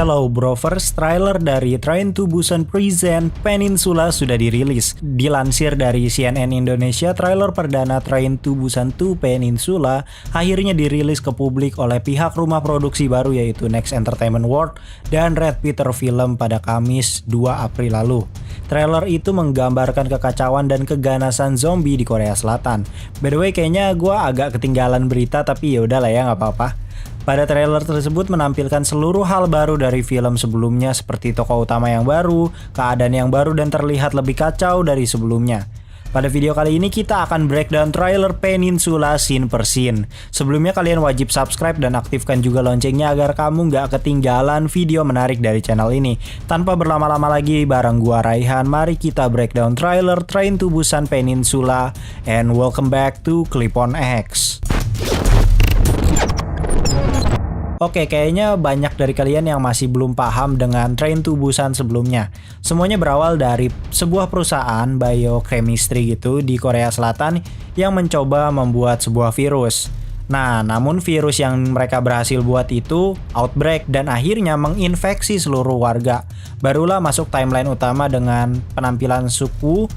Hello Brovers, trailer dari Train to Busan Present Peninsula sudah dirilis. Dilansir dari CNN Indonesia, trailer perdana Train to Busan 2 Peninsula akhirnya dirilis ke publik oleh pihak rumah produksi baru yaitu Next Entertainment World dan Red Peter Film pada Kamis 2 April lalu. Trailer itu menggambarkan kekacauan dan keganasan zombie di Korea Selatan. By the way, kayaknya gue agak ketinggalan berita tapi yaudah lah ya, nggak apa-apa. Pada trailer tersebut menampilkan seluruh hal baru dari film sebelumnya seperti tokoh utama yang baru, keadaan yang baru dan terlihat lebih kacau dari sebelumnya. Pada video kali ini kita akan breakdown trailer Peninsula scene per scene. Sebelumnya kalian wajib subscribe dan aktifkan juga loncengnya agar kamu nggak ketinggalan video menarik dari channel ini. Tanpa berlama-lama lagi, bareng gua Raihan, mari kita breakdown trailer Train to Busan Peninsula and welcome back to Clip on X. Oke, kayaknya banyak dari kalian yang masih belum paham dengan Train to Busan sebelumnya. Semuanya berawal dari sebuah perusahaan biochemistry gitu di Korea Selatan yang mencoba membuat sebuah virus. Nah, namun virus yang mereka berhasil buat itu outbreak dan akhirnya menginfeksi seluruh warga. Barulah masuk timeline utama dengan penampilan Suku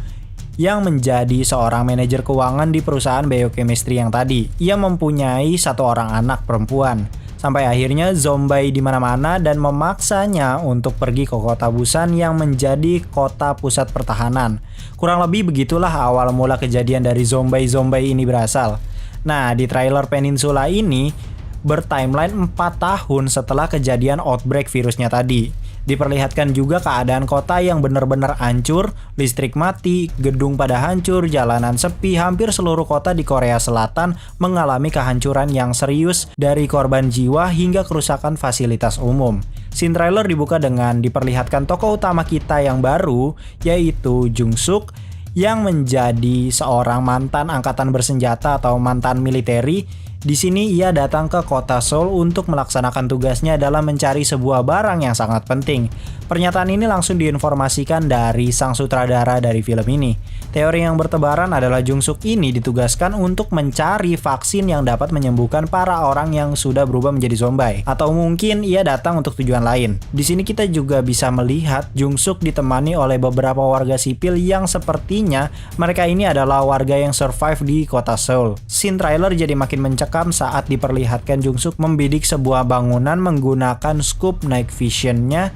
yang menjadi seorang manajer keuangan di perusahaan biochemistry yang tadi. Ia mempunyai satu orang anak perempuan. Sampai akhirnya zombie di mana-mana dan memaksanya untuk pergi ke kota Busan yang menjadi kota pusat pertahanan. Kurang lebih begitulah awal mula kejadian dari zombie ini berasal. Nah, di trailer Peninsula ini bertimeline 4 tahun setelah kejadian outbreak virusnya tadi. Diperlihatkan juga keadaan kota yang benar-benar hancur, listrik mati, gedung pada hancur, jalanan sepi, hampir seluruh kota di Korea Selatan mengalami kehancuran yang serius dari korban jiwa hingga kerusakan fasilitas umum. Scene trailer dibuka dengan diperlihatkan tokoh utama kita yang baru, yaitu Jung Suk, yang menjadi seorang mantan angkatan bersenjata atau mantan militeri. Di sini ia datang ke kota Seoul untuk melaksanakan tugasnya dalam mencari sebuah barang yang sangat penting. Pernyataan ini langsung diinformasikan dari sang sutradara dari film ini. Teori yang bertebaran adalah Jung Suk ini ditugaskan untuk mencari vaksin yang dapat menyembuhkan para orang yang sudah berubah menjadi zombie. Atau mungkin ia datang untuk tujuan lain. Di sini kita juga bisa melihat Jung Suk ditemani oleh beberapa warga sipil yang sepertinya mereka ini adalah warga yang survive di kota Seoul. Scene trailer jadi makin mencekam saat diperlihatkan Jung Suk membidik sebuah bangunan menggunakan scope night vision-nya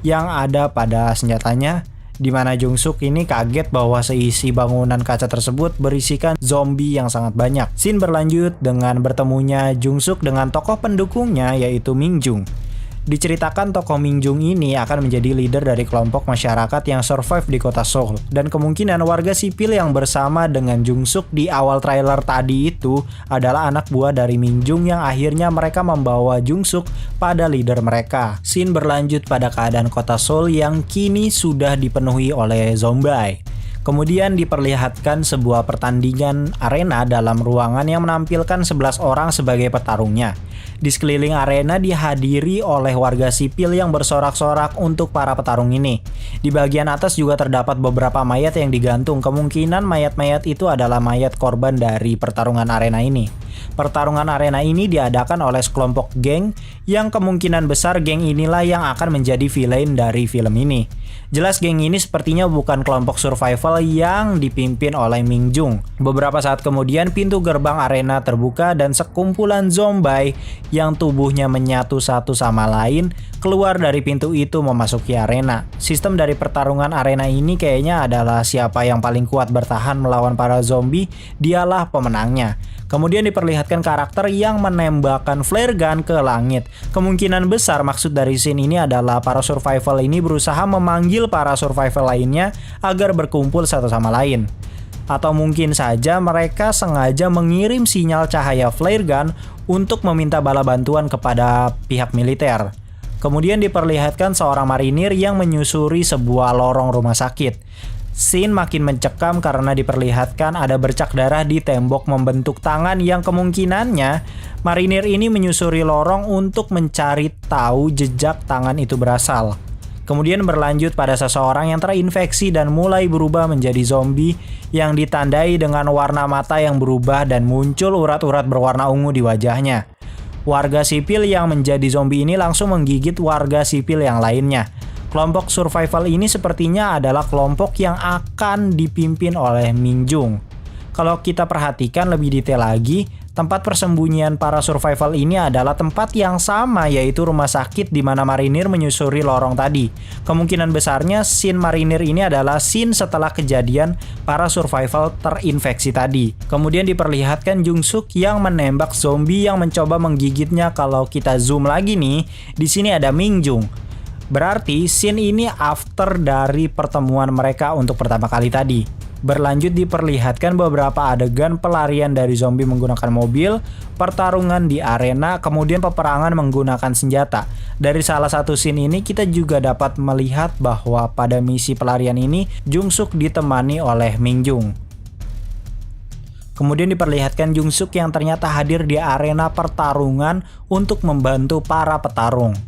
yang ada pada senjatanya, di mana Jung Suk ini kaget bahwa seisi bangunan kaca tersebut berisikan zombie yang sangat banyak. Scene berlanjut dengan bertemunya Jung Suk dengan tokoh pendukungnya yaitu Min Jung. Diceritakan tokoh Min Jung ini akan menjadi leader dari kelompok masyarakat yang survive di kota Seoul. Dan kemungkinan warga sipil yang bersama dengan Jung Suk di awal trailer tadi itu adalah anak buah dari Min Jung yang akhirnya mereka membawa Jung Suk pada leader mereka. Scene berlanjut pada keadaan kota Seoul yang kini sudah dipenuhi oleh zombie. Kemudian diperlihatkan sebuah pertandingan arena dalam ruangan yang menampilkan 11 orang sebagai petarungnya. Di sekeliling arena dihadiri oleh warga sipil yang bersorak-sorak untuk para petarung ini. Di bagian atas juga terdapat beberapa mayat yang digantung. Kemungkinan mayat-mayat itu adalah mayat korban dari pertarungan arena ini. Pertarungan arena ini diadakan oleh sekelompok geng yang kemungkinan besar geng inilah yang akan menjadi villain dari film ini. Jelas geng ini sepertinya bukan kelompok survival yang dipimpin oleh Min Jung. Beberapa saat kemudian pintu gerbang arena terbuka dan sekumpulan zombie yang tubuhnya menyatu satu sama lain keluar dari pintu itu memasuki arena. Sistem dari pertarungan arena ini kayaknya adalah siapa yang paling kuat bertahan melawan para zombie, dialah pemenangnya. Kemudian diperlihatkan karakter yang menembakkan flare gun ke langit. Kemungkinan besar maksud dari scene ini adalah para survival ini berusaha memanggil para survival lainnya agar berkumpul satu sama lain. Atau mungkin saja mereka sengaja mengirim sinyal cahaya flare gun untuk meminta bala bantuan kepada pihak militer. Kemudian diperlihatkan seorang marinir yang menyusuri sebuah lorong rumah sakit. Scene makin mencekam karena diperlihatkan ada bercak darah di tembok membentuk tangan yang kemungkinannya marinir ini menyusuri lorong untuk mencari tahu jejak tangan itu berasal. Kemudian berlanjut pada seseorang yang terinfeksi dan mulai berubah menjadi zombie yang ditandai dengan warna mata yang berubah dan muncul urat-urat berwarna ungu di wajahnya. Warga sipil yang menjadi zombie ini langsung menggigit warga sipil yang lainnya. Kelompok survival ini sepertinya adalah kelompok yang akan dipimpin oleh Mingjung. Kalau kita perhatikan lebih detail lagi, tempat persembunyian para survival ini adalah tempat yang sama, yaitu rumah sakit di mana marinir menyusuri lorong tadi. Kemungkinan besarnya scene marinir ini adalah scene setelah kejadian para survival terinfeksi tadi. Kemudian diperlihatkan Jung Suk yang menembak zombie yang mencoba menggigitnya. Kalau kita zoom lagi nih, di sini ada Mingjung. Berarti scene ini after dari pertemuan mereka untuk pertama kali tadi. Berlanjut diperlihatkan beberapa adegan pelarian dari zombie menggunakan mobil, pertarungan di arena, kemudian peperangan menggunakan senjata. Dari salah satu scene ini kita juga dapat melihat bahwa pada misi pelarian ini Jung Suk ditemani oleh Mingjung. Kemudian diperlihatkan Jung Suk yang ternyata hadir di arena pertarungan untuk membantu para petarung.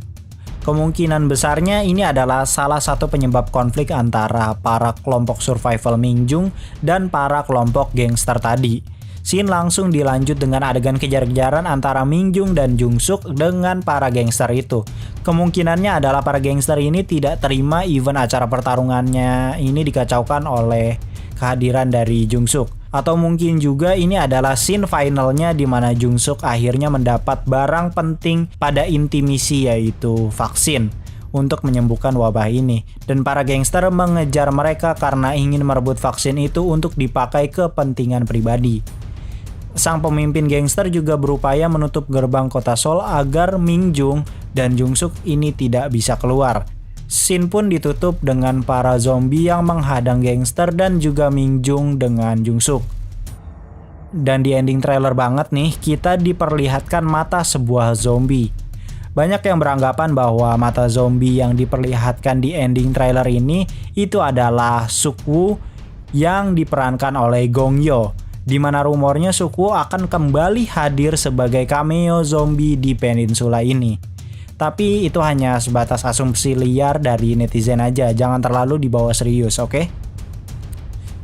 Kemungkinan besarnya ini adalah salah satu penyebab konflik antara para kelompok survival Mingjung dan para kelompok gangster tadi. Scene langsung dilanjut dengan adegan kejar-kejaran antara Mingjung dan Jung Suk dengan para gangster itu. Kemungkinannya adalah para gangster ini tidak terima event acara pertarungannya ini dikacaukan oleh kehadiran dari Jung Suk. Atau mungkin juga ini adalah scene finalnya di mana Jung Suk akhirnya mendapat barang penting pada inti misi, yaitu vaksin untuk menyembuhkan wabah ini. Dan para gangster mengejar mereka karena ingin merebut vaksin itu untuk dipakai kepentingan pribadi. Sang pemimpin gangster juga berupaya menutup gerbang kota Seoul agar Mingjung dan Jung Suk ini tidak bisa keluar. Scene pun ditutup dengan para zombie yang menghadang gangster dan juga Mingjung dengan Jung Suk. Dan di ending trailer banget nih, kita diperlihatkan mata sebuah zombie. Banyak yang beranggapan bahwa mata zombie yang diperlihatkan di ending trailer ini itu adalah Suk-woo yang diperankan oleh Gong Yoo, di mana rumornya Suk-woo akan kembali hadir sebagai cameo zombie di peninsula ini. Tapi itu hanya sebatas asumsi liar dari netizen aja, jangan terlalu dibawa serius, oke?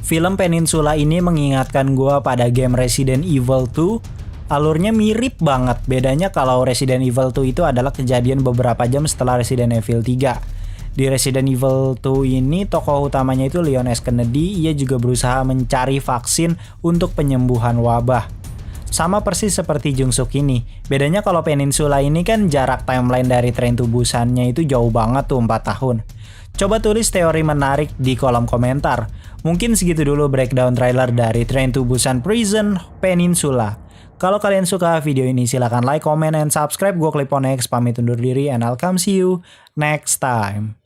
Film Peninsula ini mengingatkan gue pada game Resident Evil 2. Alurnya mirip banget, bedanya kalau Resident Evil 2 itu adalah kejadian beberapa jam setelah Resident Evil 3. Di Resident Evil 2 ini tokoh utamanya itu Leon S. Kennedy, ia juga berusaha mencari vaksin untuk penyembuhan wabah. Sama persis seperti Jung Suk ini. Bedanya kalau Peninsula ini kan jarak timeline dari Train to Busan-nya itu jauh banget tuh, 4 tahun. Coba tulis teori menarik di kolom komentar. Mungkin segitu dulu breakdown trailer dari Train to Busan Prison Peninsula. Kalau kalian suka video ini silahkan like, comment, and subscribe. Gue Cliponix pamit undur diri and I'll come see you next time.